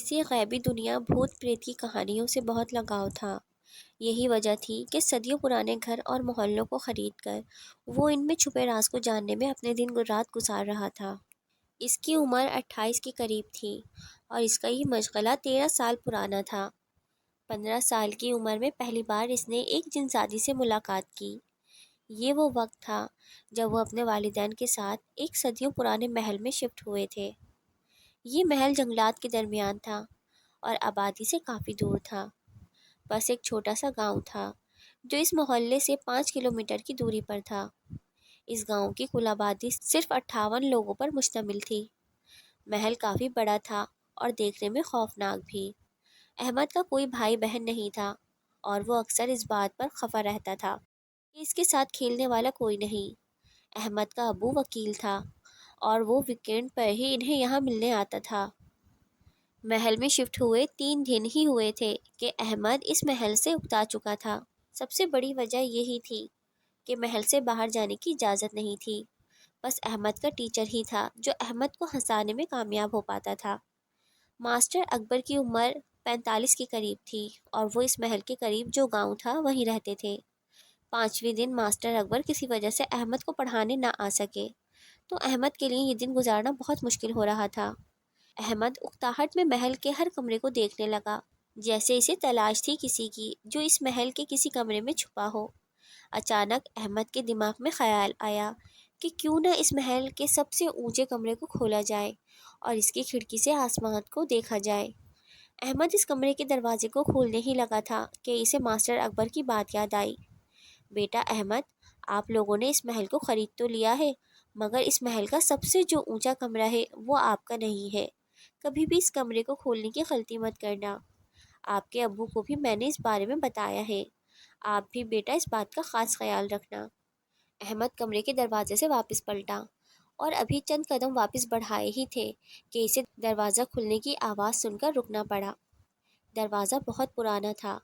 اسے غیبی دنیا بھوت پریت کی کہانیوں سے بہت لگاؤ تھا۔ یہی وجہ تھی کہ صدیوں پرانے گھر اور محلوں کو خرید کر وہ ان میں چھپے راز کو جاننے میں اپنے دن رات گزار رہا تھا۔ اس کی عمر 28 کے قریب تھی اور اس کا یہ مشغلہ 13 سال پرانا تھا۔ 15 سال کی عمر میں پہلی بار اس نے ایک جنسازی سے ملاقات کی۔ یہ وہ وقت تھا جب وہ اپنے والدین کے ساتھ ایک صدیوں پرانے محل میں شفٹ ہوئے تھے۔ یہ محل جنگلات کے درمیان تھا اور آبادی سے کافی دور تھا۔ بس ایک چھوٹا سا گاؤں تھا جو اس محلے سے 5 کلومیٹر کی دوری پر تھا۔ اس گاؤں کی کل آبادی صرف 58 لوگوں پر مشتمل تھی۔ محل کافی بڑا تھا اور دیکھنے میں خوفناک بھی۔ احمد کا کوئی بھائی بہن نہیں تھا اور وہ اکثر اس بات پر خفا رہتا تھا کہ اس کے ساتھ کھیلنے والا کوئی نہیں۔ احمد کا ابو وکیل تھا اور وہ ویکینڈ پر ہی انہیں یہاں ملنے آتا تھا۔ محل میں شفٹ ہوئے 3 دن ہی ہوئے تھے کہ احمد اس محل سے اکتا چکا تھا۔ سب سے بڑی وجہ یہی تھی کہ محل سے باہر جانے کی اجازت نہیں تھی۔ بس احمد کا ٹیچر ہی تھا جو احمد کو ہنسانے میں کامیاب ہو پاتا تھا۔ ماسٹر اکبر کی عمر 45 کے قریب تھی اور وہ اس محل کے قریب جو گاؤں تھا وہیں رہتے تھے۔ 5ویں دن ماسٹر اکبر کسی وجہ سے احمد کو پڑھانے نہ آ سکے تو احمد کے لیے یہ دن گزارنا بہت مشکل ہو رہا تھا۔ احمد اکتاہٹ میں محل کے ہر کمرے کو دیکھنے لگا، جیسے اسے تلاش تھی کسی کی جو اس محل کے کسی کمرے میں چھپا ہو۔ اچانک احمد کے دماغ میں خیال آیا کہ کیوں نہ اس محل کے سب سے اونچے کمرے کو کھولا جائے اور اس کی کھڑکی سے آسمان کو دیکھا جائے۔ احمد اس کمرے کے دروازے کو کھولنے ہی لگا تھا کہ اسے ماسٹر اکبر کی بات یاد آئی۔ بیٹا احمد، آپ لوگوں نے اس محل کو خرید تو لیا ہے، مگر اس محل کا سب سے جو اونچا کمرہ ہے وہ آپ کا نہیں ہے۔ کبھی بھی اس کمرے کو کھولنے کی غلطی مت کرنا۔ آپ کے ابو کو بھی میں نے اس بارے میں بتایا ہے۔ آپ بھی بیٹا اس بات کا خاص خیال رکھنا۔ احمد کمرے کے دروازے سے واپس پلٹا اور ابھی چند قدم واپس بڑھائے ہی تھے کہ اسے دروازہ کھلنے کی آواز سن کر رکنا پڑا۔ دروازہ بہت پرانا تھا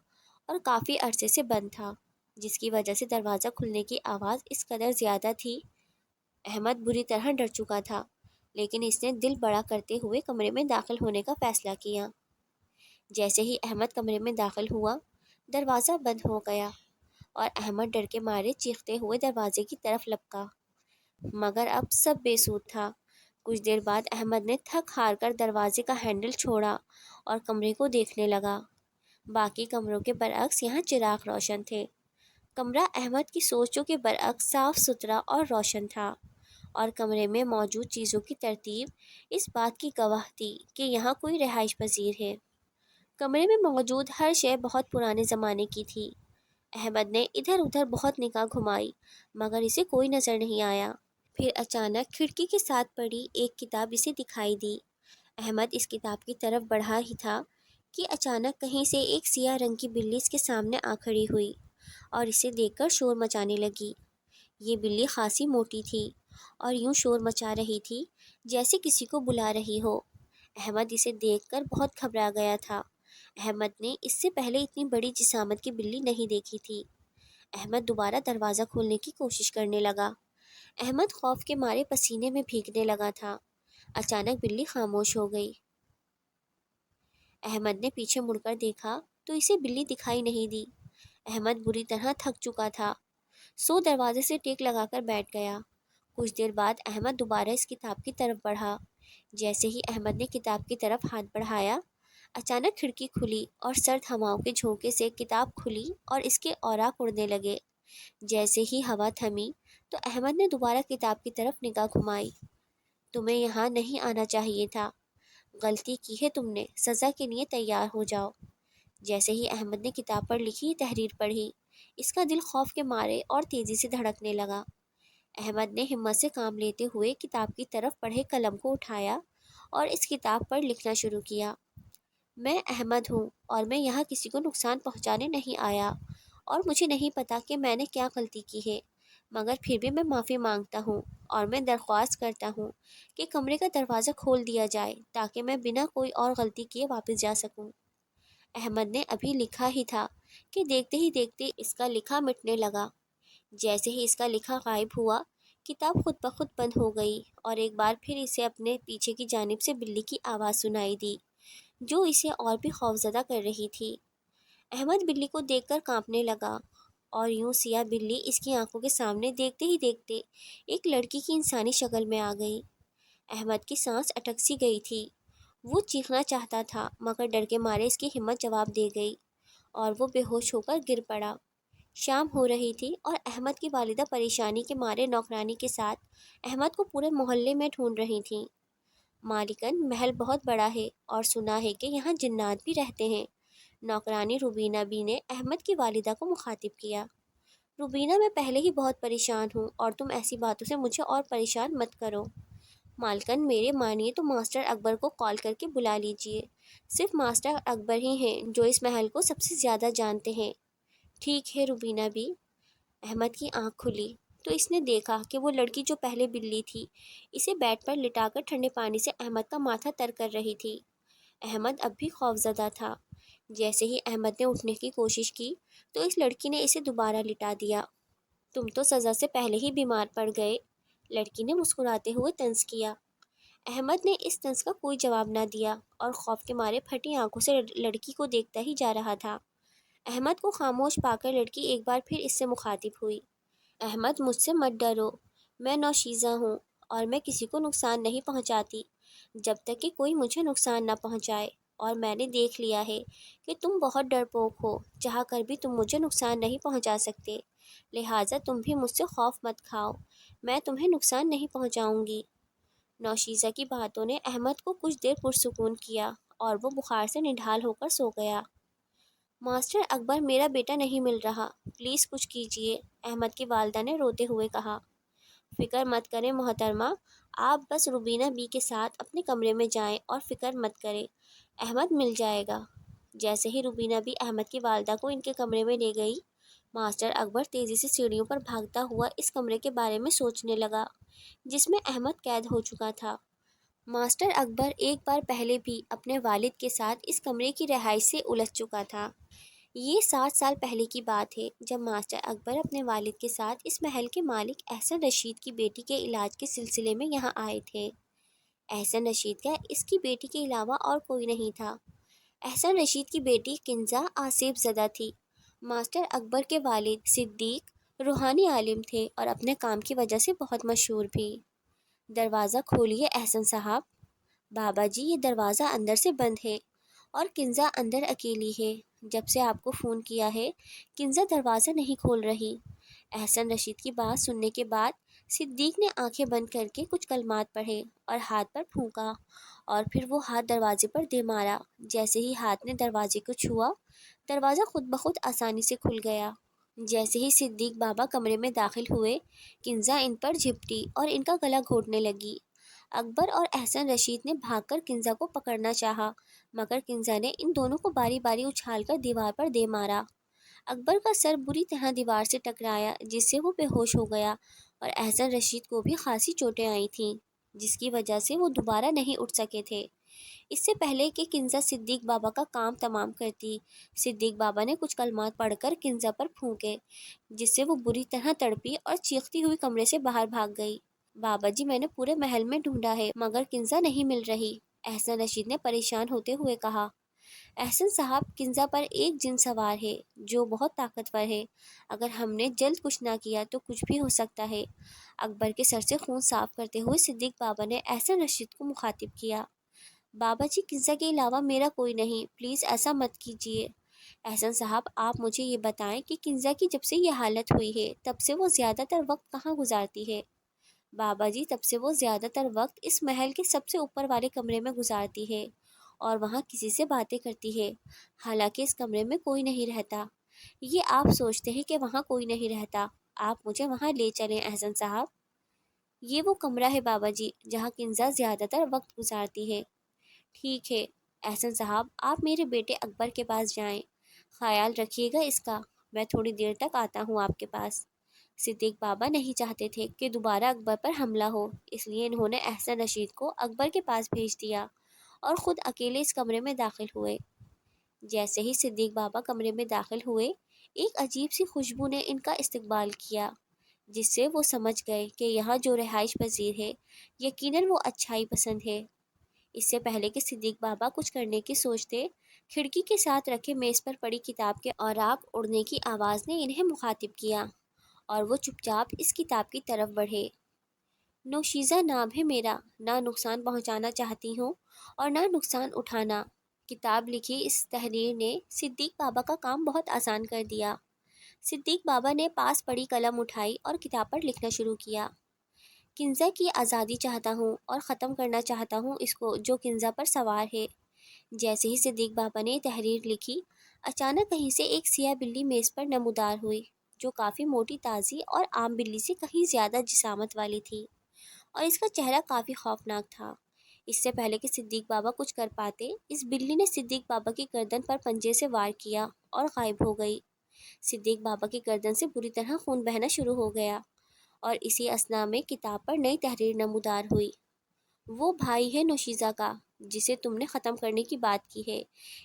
اور کافی عرصے سے بند تھا، جس کی وجہ سے دروازہ کھلنے کی آواز اس قدر زیادہ تھی۔ احمد بری طرح ڈر چکا تھا، لیکن اس نے دل بڑا کرتے ہوئے کمرے میں داخل ہونے کا فیصلہ کیا۔ جیسے ہی احمد کمرے میں داخل ہوا، دروازہ بند ہو گیا اور احمد ڈر کے مارے چیختے ہوئے دروازے کی طرف لپکا، مگر اب سب بے سود تھا۔ کچھ دیر بعد احمد نے تھک ہار کر دروازے کا ہینڈل چھوڑا اور کمرے کو دیکھنے لگا۔ باقی کمروں کے برعکس یہاں چراغ روشن تھے۔ کمرہ احمد کی سوچوں کے برعکس صاف ستھرا اور روشن تھا، اور کمرے میں موجود چیزوں کی ترتیب اس بات کی گواہ تھی کہ یہاں کوئی رہائش پذیر ہے۔ کمرے میں موجود ہر شے بہت پرانے زمانے کی تھی۔ احمد نے ادھر ادھر بہت نگاہ گھمائی، مگر اسے کوئی نظر نہیں آیا۔ پھر اچانک کھڑکی کے ساتھ پڑی ایک کتاب اسے دکھائی دی۔ احمد اس کتاب کی طرف بڑھا ہی تھا کہ اچانک کہیں سے ایک سیاہ رنگ کی بلی اس کے سامنے آ کھڑی ہوئی اور اسے دیکھ کر شور مچانے لگی۔ یہ بلی خاصی موٹی تھی اور یوں شور مچا رہی تھی جیسے کسی کو بلا رہی ہو۔ احمد اسے دیکھ کر بہت گھبرا گیا تھا۔ احمد نے اس سے پہلے اتنی بڑی جسامت کی بلی نہیں دیکھی تھی۔ احمد دوبارہ دروازہ کھولنے کی کوشش کرنے لگا۔ احمد خوف کے مارے پسینے میں بھیگنے لگا تھا۔ اچانک بلی خاموش ہو گئی۔ احمد نے پیچھے مڑ کر دیکھا تو اسے بلی دکھائی نہیں دی۔ احمد بری طرح تھک چکا تھا، سو دروازے سے ٹیک لگا کر بیٹھ گیا۔ کچھ دیر بعد احمد دوبارہ اس کتاب کی طرف بڑھا۔ جیسے ہی احمد نے کتاب کی طرف ہاتھ بڑھایا، اچانک کھڑکی کھلی اور سرد ہواؤں کے جھونکے سے کتاب کھلی اور اس کے اوراق اڑنے لگے۔ جیسے ہی ہوا تھمی تو احمد نے دوبارہ کتاب کی طرف نگاہ گھمائی۔ تمہیں یہاں نہیں آنا چاہیے تھا، غلطی کی ہے تم نے، سزا کے لیے تیار ہو جاؤ۔ جیسے ہی احمد نے کتاب پر لکھی تحریر پڑھی، اس کا دل خوف کے مارے اور تیزی سے دھڑکنے لگا۔ احمد نے ہمت سے کام لیتے ہوئے کتاب کی طرف پڑھے قلم کو اٹھایا اور اس کتاب پر لکھنا شروع کیا۔ میں احمد ہوں اور میں یہاں کسی کو نقصان پہنچانے نہیں آیا، اور مجھے نہیں پتا کہ میں نے کیا غلطی کی ہے، مگر پھر بھی میں معافی مانگتا ہوں اور میں درخواست کرتا ہوں کہ کمرے کا دروازہ کھول دیا جائے تاکہ میں بنا کوئی اور غلطی کیے واپس جا سکوں۔ احمد نے ابھی لکھا ہی تھا کہ دیکھتے ہی دیکھتے اس کا لکھا مٹنے لگا۔ جیسے ہی اس کا لکھا غائب ہوا، کتاب خود بخود بند ہو گئی اور ایک بار پھر اسے اپنے پیچھے کی جانب سے بلی کی آواز سنائی دی، جو اسے اور بھی خوفزدہ کر رہی تھی۔ احمد بلی کو دیکھ کر کانپنے لگا، اور یوں سیاہ بلی اس کی آنکھوں کے سامنے دیکھتے ہی دیکھتے ایک لڑکی کی انسانی شکل میں آ گئی۔ احمد کی سانس اٹک سی گئی تھی۔ وہ چیخنا چاہتا تھا مگر ڈر کے مارے اس کی ہمت جواب دے گئی اور وہ بے ہوش ہو کر گر پڑا۔ شام ہو رہی تھی اور احمد کی والدہ پریشانی کے مارے نوکرانی کے ساتھ احمد کو پورے محلے میں ڈھونڈ رہی تھیں۔ مالکن، محل بہت بڑا ہے اور سنا ہے کہ یہاں جنات بھی رہتے ہیں۔ نوکرانی روبینہ بی نے احمد کی والدہ کو مخاطب کیا۔ روبینہ، میں پہلے ہی بہت پریشان ہوں اور تم ایسی باتوں سے مجھے اور پریشان مت کرو۔ مالکن، میرے مانیے تو ماسٹر اکبر کو کال کر کے بلا لیجئے۔ صرف ماسٹر اکبر ہی ہیں جو اس محل کو سب سے زیادہ جانتے ہیں۔ ٹھیک ہے روبینہ بی۔ احمد کی آنکھ کھلی تو اس نے دیکھا کہ وہ لڑکی جو پہلے بلی تھی اسے بیڈ پر لٹا کر ٹھنڈے پانی سے احمد کا ماتھا تر کر رہی تھی۔ احمد اب بھی خوفزدہ تھا۔ جیسے ہی احمد نے اٹھنے کی کوشش کی تو اس لڑکی نے اسے دوبارہ لٹا دیا۔ تم تو سزا سے پہلے ہی بیمار پڑ گئے، لڑکی نے مسکراتے ہوئے طنز کیا۔ احمد نے اس طنز کا کوئی جواب نہ دیا اور خوف کے مارے پھٹی آنکھوں سے لڑکی کو دیکھتا ہی جا رہا تھا۔ احمد کو خاموش پا کر لڑکی ایک بار پھر اس سے مخاطب ہوئی۔ احمد، مجھ سے مت ڈرو، میں نوشیزہ ہوں اور میں کسی کو نقصان نہیں پہنچاتی جب تک کہ کوئی مجھے نقصان نہ پہنچائے، اور میں نے دیکھ لیا ہے کہ تم بہت ڈرپوک ہو، چاہ کر بھی تم مجھے نقصان نہیں پہنچا سکتے، لہٰذا تم بھی مجھ سے خوف مت کھاؤ، میں تمہیں نقصان نہیں پہنچاؤں گی۔ نوشیزہ کی باتوں نے احمد کو کچھ دیر پرسکون کیا اور وہ بخار سے نڈھال ہو کر سو گیا۔ ماسٹر اکبر، میرا بیٹا نہیں مل رہا، پلیز کچھ کیجیے، احمد کی والدہ نے روتے ہوئے کہا۔ فکر مت کریں محترمہ، آپ بس روبینہ بی کے ساتھ اپنے کمرے میں جائیں اور فکر مت کریں، احمد مل جائے گا۔ جیسے ہی روبینہ بی احمد کی والدہ کو ان کے کمرے میں لے گئی، ماسٹر اکبر تیزی سے سیڑھیوں پر بھاگتا ہوا اس کمرے کے بارے میں سوچنے لگا جس میں احمد قید ہو چکا تھا۔ ماسٹر اکبر ایک بار پہلے بھی اپنے والد کے ساتھ اس کمرے کی رہائش سے الجھ چکا تھا۔ یہ 60 سال پہلے کی بات ہے جب ماسٹر اکبر اپنے والد کے ساتھ اس محل کے مالک احسن رشید کی بیٹی کے علاج کے سلسلے میں یہاں آئے تھے۔ احسن رشید کا اس کی بیٹی کے علاوہ اور کوئی نہیں تھا۔ احسن رشید کی بیٹی کنزہ آسیب زدہ تھی۔ ماسٹر اکبر کے والد صدیق روحانی عالم تھے اور اپنے کام کی وجہ سے بہت مشہور بھی۔ دروازہ کھولیے احسن صاحب۔ بابا جی، یہ دروازہ اندر سے بند ہے اور کنزہ اندر اکیلی ہے، جب سے آپ کو فون کیا ہے کنزہ دروازہ نہیں کھول رہی۔ احسن رشید کی بات سننے کے بعد صدیق نے آنکھیں بند کر کے کچھ کلمات پڑھے اور ہاتھ پر پھونکا، اور پھر وہ ہاتھ دروازے پر دے مارا۔ جیسے ہی ہاتھ نے دروازے کو چھوا، دروازہ خود بخود آسانی سے کھل گیا۔ جیسے ہی صدیق بابا کمرے میں داخل ہوئے، کنزہ ان پر جھپٹی اور ان کا گلا گھونٹنے لگی۔ اکبر اور احسن رشید نے بھاگ کر کنزہ کو پکڑنا چاہا مگر کنزہ نے ان دونوں کو باری باری اچھال کر دیوار پر دے مارا۔ اکبر کا سر بری طرح دیوار سے ٹکرایا جس سے وہ بے ہوش ہو گیا، اور احسن رشید کو بھی خاصی چوٹیں آئی تھیں جس کی وجہ سے وہ دوبارہ نہیں اٹھ سکے تھے۔ اس سے پہلے کہ کنزہ صدیق بابا کا کام تمام کرتی، صدیق بابا نے کچھ کلمات پڑھ کر کنزہ پر پھونکے جس سے وہ بری طرح تڑپی اور چیختی ہوئی کمرے سے باہر بھاگ گئی۔ بابا جی، میں نے پورے محل میں ڈھونڈا ہے مگر کنزہ نہیں مل رہی، احسن رشید نے پریشان ہوتے ہوئے کہا۔ احسن صاحب، کنزہ پر ایک جن سوار ہے جو بہت طاقتور ہے، اگر ہم نے جلد کچھ نہ کیا تو کچھ بھی ہو سکتا ہے۔ اکبر کے سر سے خون صاف کرتے ہوئے صدیق بابا نے احسن رشید کو مخاطب کیا۔ بابا جی، کنزہ کے علاوہ میرا کوئی نہیں، پلیز ایسا مت کیجیے۔ احسن صاحب، آپ مجھے یہ بتائیں کہ کنزہ کی جب سے یہ حالت ہوئی ہے تب سے وہ زیادہ تر وقت کہاں گزارتی ہے؟ بابا جی، تب سے وہ زیادہ تر وقت اس محل کے سب سے اوپر والے کمرے میں گزارتی ہے اور وہاں کسی سے باتیں کرتی ہے، حالانکہ اس کمرے میں کوئی نہیں رہتا۔ یہ آپ سوچتے ہیں کہ وہاں کوئی نہیں رہتا، آپ مجھے وہاں لے چلیں احسن صاحب۔ یہ وہ کمرہ ہے بابا جی جہاں کنزہ زیادہ تر وقت گزارتی ہے۔ ٹھیک ہے احسن صاحب، آپ میرے بیٹے اکبر کے پاس جائیں، خیال رکھیے گا اس کا، میں تھوڑی دیر تک آتا ہوں آپ کے پاس۔ صدیق بابا نہیں چاہتے تھے کہ دوبارہ اکبر پر حملہ ہو، اس لیے انہوں نے احسن رشید کو اکبر کے پاس بھیج دیا اور خود اکیلے اس کمرے میں داخل ہوئے۔ جیسے ہی صدیق بابا کمرے میں داخل ہوئے، ایک عجیب سی خوشبو نے ان کا استقبال کیا جس سے وہ سمجھ گئے کہ یہاں جو رہائش پذیر ہے یقیناً وہ اچھائی پسند ہے۔ اس سے پہلے کہ صدیق بابا کچھ کرنے کی سوچتے، کھڑکی کے ساتھ رکھے میز پر پڑی کتاب کے اوراق اڑنے کی آواز نے انہیں مخاطب کیا اور وہ چپ چاپ اس کتاب کی طرف بڑھے۔ نوشیزہ نام ہے میرا، نہ نقصان پہنچانا چاہتی ہوں اور نہ نقصان اٹھانا۔ کتاب لکھی اس تحریر نے صدیق بابا کا کام بہت آسان کر دیا۔ صدیق بابا نے پاس پڑی قلم اٹھائی اور کتاب پر لکھنا شروع کیا۔ کنزا کی آزادی چاہتا ہوں اور ختم کرنا چاہتا ہوں اس کو جو کنزا پر سوار ہے۔ جیسے ہی صدیق بابا نے تحریر لکھی، اچانک کہیں سے ایک سیاہ بلی میز پر نمودار ہوئی، جو کافی موٹی تازی اور عام بلی سے کہیں زیادہ جسامت والی تھی، اور اس کا چہرہ کافی خوفناک تھا۔ اس سے پہلے کہ صدیق بابا کچھ کر پاتے، اس بلی نے صدیق بابا کی گردن پر پنجے سے وار کیا اور غائب ہو گئی۔ صدیق بابا کی گردن سے بری طرح خون بہنا شروع ہو گیا، اور اسی اثنا میں کتاب پر نئی تحریر نمودار ہوئی۔ وہ بھائی ہے نوشیزہ کا، جسے تم نے ختم کرنے کی بات کی ہے۔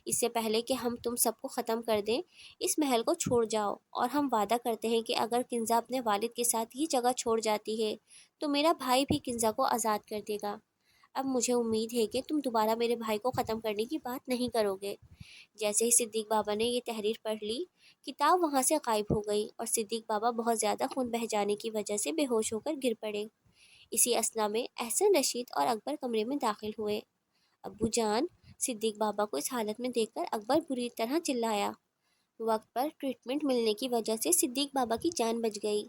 اس سے پہلے کہ ہم تم سب کو ختم کر دیں، اس محل کو چھوڑ جاؤ، اور ہم وعدہ کرتے ہیں کہ اگر کنزا اپنے والد کے ساتھ یہ جگہ چھوڑ جاتی ہے تو میرا بھائی بھی کنزا کو آزاد کر دے گا۔ اب مجھے امید ہے کہ تم دوبارہ میرے بھائی کو ختم کرنے کی بات نہیں کرو گے۔ جیسے ہی صدیق بابا نے یہ تحریر پڑھ لی، کتاب وہاں سے غائب ہو گئی اور صدیق بابا بہت زیادہ خون بہہ جانے کی وجہ سے بے ہوش ہو کر گر پڑے۔ اسی اثنا میں احسن رشید اور اکبر کمرے میں داخل ہوئے۔ ابو جان! صدیق بابا کو اس حالت میں دیکھ کر اکبر بری طرح چلایا۔ وقت پر ٹریٹمنٹ ملنے کی وجہ سے صدیق بابا کی جان بچ گئی،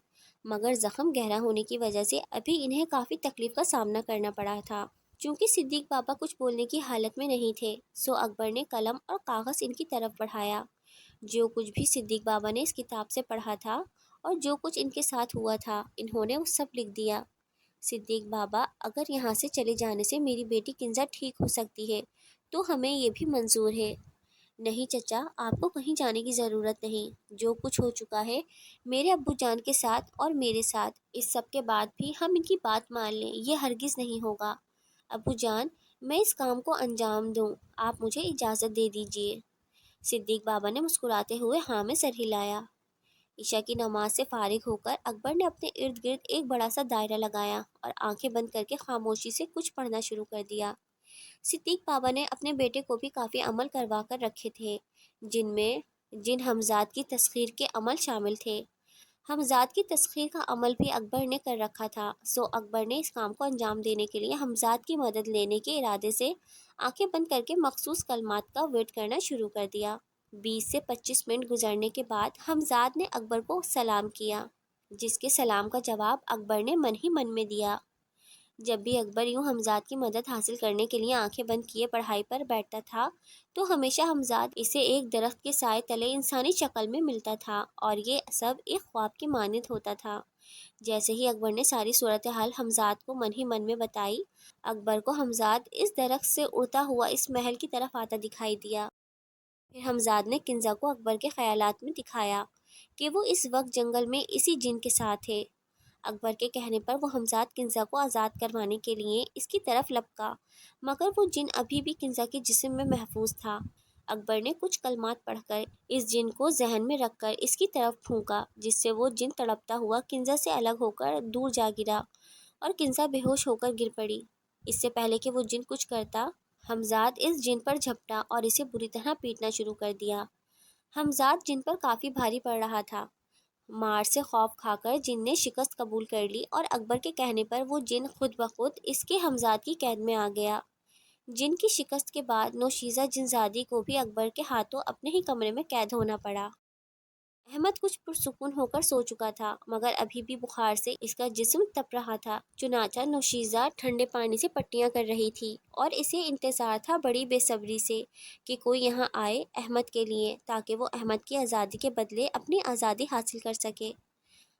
مگر زخم گہرا ہونے کی وجہ سے ابھی انہیں کافی تکلیف کا سامنا کرنا پڑا تھا۔ چونکہ صدیق بابا کچھ بولنے کی حالت میں نہیں تھے، سو اکبر نے قلم اور کاغذ ان کی طرف بڑھایا۔ جو کچھ بھی صدیق بابا نے اس کتاب سے پڑھا تھا اور جو کچھ ان کے ساتھ ہوا تھا، انہوں نے وہ سب لکھ دیا۔ صدیق بابا، اگر یہاں سے چلے جانے سے میری بیٹی کنزا ٹھیک ہو سکتی ہے تو ہمیں یہ بھی منظور ہے۔ نہیں چچا، آپ کو کہیں جانے کی ضرورت نہیں۔ جو کچھ ہو چکا ہے میرے ابو جان کے ساتھ اور میرے ساتھ، اس سب کے بعد بھی ہم ان کی بات مان لیں، یہ ہرگز نہیں ہوگا۔ ابو جان، میں اس کام کو انجام دوں، آپ مجھے اجازت دے دیجیے۔ صدیق بابا نے مسکراتے ہوئے ہاں میں سر ہلایا۔ عشاء کی نماز سے فارغ ہو کر اکبر نے اپنے ارد گرد ایک بڑا سا دائرہ لگایا اور آنکھیں بند کر کے خاموشی سے کچھ پڑھنا شروع کر دیا۔ صدیق بابا نے اپنے بیٹے کو بھی کافی عمل کروا کر رکھے تھے، جن حمزات کی تسخیر کے عمل شامل تھے۔ حمزات کی تسخیر کا عمل بھی اکبر نے کر رکھا تھا، سو اکبر نے اس کام کو انجام دینے کے لیے حمزات کی مدد لینے کے ارادے سے آنکھیں بند کر کے مخصوص کلمات کا ورد کرنا شروع کر دیا۔ 20 سے 25 منٹ گزرنے کے بعد حمزات نے اکبر کو سلام کیا، جس کے سلام کا جواب اکبر نے من ہی من میں دیا۔ جب بھی اکبر یوں حمزات کی مدد حاصل کرنے کے لیے آنکھیں بند کیے پڑھائی پر بیٹھتا تھا تو ہمیشہ حمزات اسے ایک درخت کے سائے تلے انسانی شکل میں ملتا تھا، اور یہ سب ایک خواب کی مانند ہوتا تھا۔ جیسے ہی اکبر نے ساری صورتحال حمزات کو من ہی من میں بتائی، اکبر کو حمزات اس درخت سے اڑتا ہوا اس محل کی طرف آتا دکھائی دیا۔ پھر حمزات نے کنزا کو اکبر کے خیالات میں دکھایا کہ وہ اس وقت جنگل میں اسی جن کے ساتھ ہے۔ اکبر کے کہنے پر وہ حمزات کنزا کو آزاد کروانے کے لیے اس کی طرف لپکا، مگر وہ جن ابھی بھی کنزا کے جسم میں محفوظ تھا۔ اکبر نے کچھ کلمات پڑھ کر اس جن کو ذہن میں رکھ کر اس کی طرف پھونکا، جس سے وہ جن تڑپتا ہوا کنزا سے الگ ہو کر دور جا گرا اور کنزا بے ہوش ہو کر گر پڑی۔ اس سے پہلے کہ وہ جن کچھ کرتا، حمزات اس جن پر جھپٹا اور اسے بری طرح پیٹنا شروع کر دیا۔ حمزات جن پر کافی بھاری پڑ رہا تھا۔ مار سے خوف کھا کر جن نے شکست قبول کر لی اور اکبر کے کہنے پر وہ جن خود بخود اس کے حمزات کی قید میں آ گیا۔ جن کی شکست کے بعد نوشیزہ جنزادی کو بھی اکبر کے ہاتھوں اپنے ہی کمرے میں قید ہونا پڑا۔ احمد کچھ پرسکون ہو کر سو چکا تھا، مگر ابھی بھی بخار سے اس کا جسم تپ رہا تھا۔ چنانچہ نوشیزہ ٹھنڈے پانی سے پٹیاں کر رہی تھی اور اسے انتظار تھا بڑی بے صبری سے کہ کوئی یہاں آئے احمد کے لیے، تاکہ وہ احمد کی آزادی کے بدلے اپنی آزادی حاصل کر سکے۔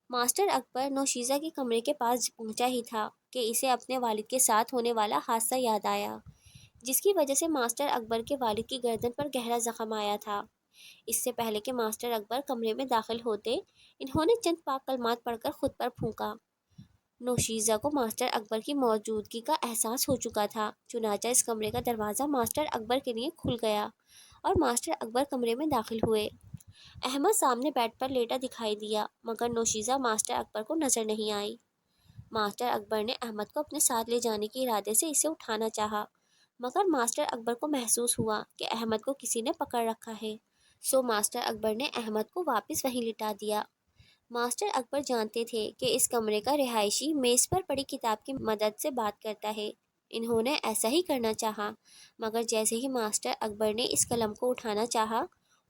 ماسٹر اکبر نوشیزہ کے کمرے کے پاس پہنچا ہی تھا کہ اسے اپنے والد کے ساتھ ہونے والا حادثہ یاد آیا، جس کی وجہ سے ماسٹر اکبر کے والد کی گردن پر گہرا زخم آیا تھا۔ اس سے پہلے کہ ماسٹر اکبر کمرے میں داخل ہوتے، انہوں نے چند پاک کلمات پڑھ کر خود پر پھونکا۔ نوشیزہ کو ماسٹر اکبر کی موجودگی کا احساس ہو چکا تھا، چنانچہ اس کمرے کا دروازہ ماسٹر اکبر کے لیے کھل گیا اور ماسٹر اکبر کمرے میں داخل ہوئے۔ احمد سامنے بیڈ پر لیٹا دکھائی دیا، مگر نوشیزہ ماسٹر اکبر کو نظر نہیں آئی۔ ماسٹر اکبر نے احمد کو اپنے ساتھ لے جانے کے ارادے سے اسے اٹھانا چاہا، مگر ماسٹر اکبر کو محسوس ہوا کہ احمد کو کسی نے پکڑ رکھا ہے، سو ماسٹر اکبر نے احمد کو واپس وہیں لٹا دیا۔ ماسٹر اکبر جانتے تھے کہ اس کمرے کا رہائشی میز پر پڑی کتاب کی مدد سے بات کرتا ہے۔ انہوں نے ایسا ہی کرنا چاہا، مگر جیسے ہی ماسٹر اکبر نے اس قلم کو اٹھانا چاہا،